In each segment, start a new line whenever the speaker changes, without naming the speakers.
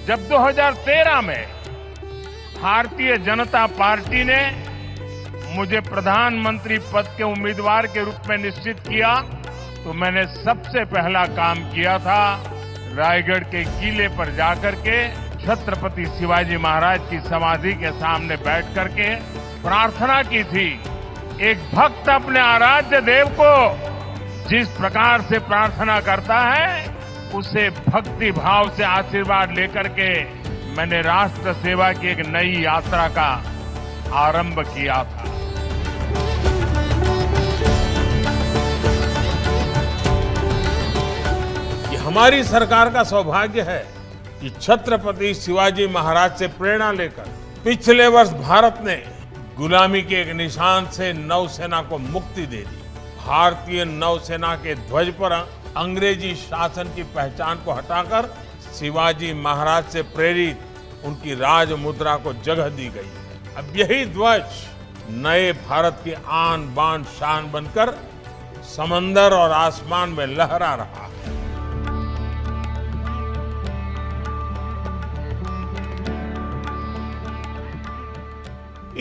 जब 2013 में भारतीय जनता पार्टी ने मुझे प्रधानमंत्री पद के उम्मीदवार के रूप में निश्चित किया तो मैंने सबसे पहला काम किया था रायगढ़ के किले पर जाकर के छत्रपति शिवाजी महाराज की समाधि के सामने बैठ करके प्रार्थना की थी। एक भक्त अपने आराध्य देव को जिस प्रकार से प्रार्थना करता है उसे भक्ति भाव से आशीर्वाद लेकर के मैंने राष्ट्र सेवा की एक नई यात्रा का आरंभ किया था।
ये हमारी सरकार का सौभाग्य है कि छत्रपति शिवाजी महाराज से प्रेरणा लेकर पिछले वर्ष भारत ने गुलामी के एक निशान से नौसेना को मुक्ति दे दी। भारतीय नौसेना के ध्वज पर अंग्रेजी शासन की पहचान को हटाकर शिवाजी महाराज से प्रेरित उनकी राज मुद्रा को जगह दी गई है। अब यही ध्वज नए भारत की आन बान शान बनकर समंदर और आसमान में लहरा रहा है।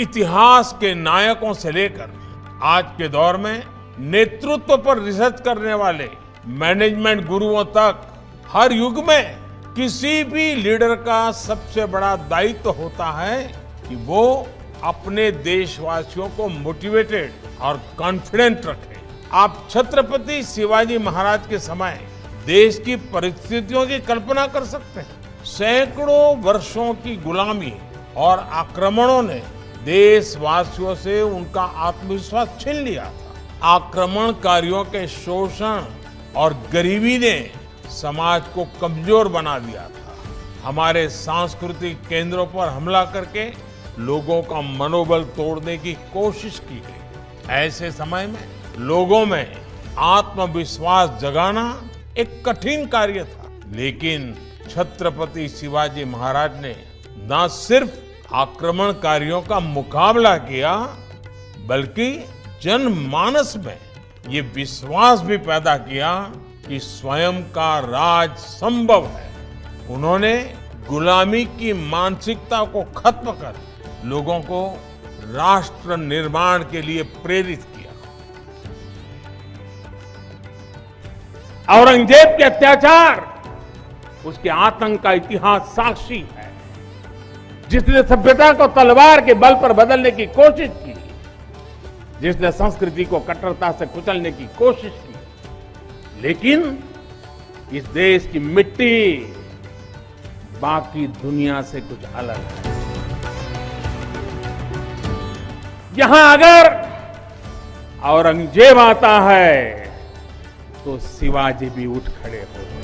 इतिहास के नायकों से लेकर आज के दौर में नेतृत्व पर रिसर्च करने वाले मैनेजमेंट गुरुओं तक हर युग में किसी भी लीडर का सबसे बड़ा दायित्व होता है कि वो अपने देशवासियों को मोटिवेटेड और कॉन्फिडेंट रखे। आप छत्रपति शिवाजी महाराज के समय देश की परिस्थितियों की कल्पना कर सकते हैं। सैकड़ों वर्षों की गुलामी और आक्रमणों ने देशवासियों से उनका आत्मविश्वास छीन लिया था। आक्रमणकारियों के शोषण और गरीबी ने समाज को कमजोर बना दिया था। हमारे सांस्कृतिक केंद्रों पर हमला करके लोगों का मनोबल तोड़ने की कोशिश की गई। ऐसे समय में लोगों में आत्मविश्वास जगाना एक कठिन कार्य था, लेकिन छत्रपति शिवाजी महाराज ने न सिर्फ आक्रमणकारियों का मुकाबला किया बल्कि जनमानस में ये विश्वास भी पैदा किया कि स्वयं का राज संभव है। उन्होंने गुलामी की मानसिकता को खत्म कर लोगों को राष्ट्र निर्माण के लिए प्रेरित किया।
औरंगजेब के अत्याचार, उसके आतंक का इतिहास साक्षी है। जिसने सभ्यता को तलवार के बल पर बदलने की कोशिश की, जिसने संस्कृति को कट्टरता से कुचलने की कोशिश की, लेकिन इस देश की मिट्टी बाकी दुनिया से कुछ अलग है। यहां अगर औरंगजेब आता है तो शिवाजी भी उठ खड़े हो।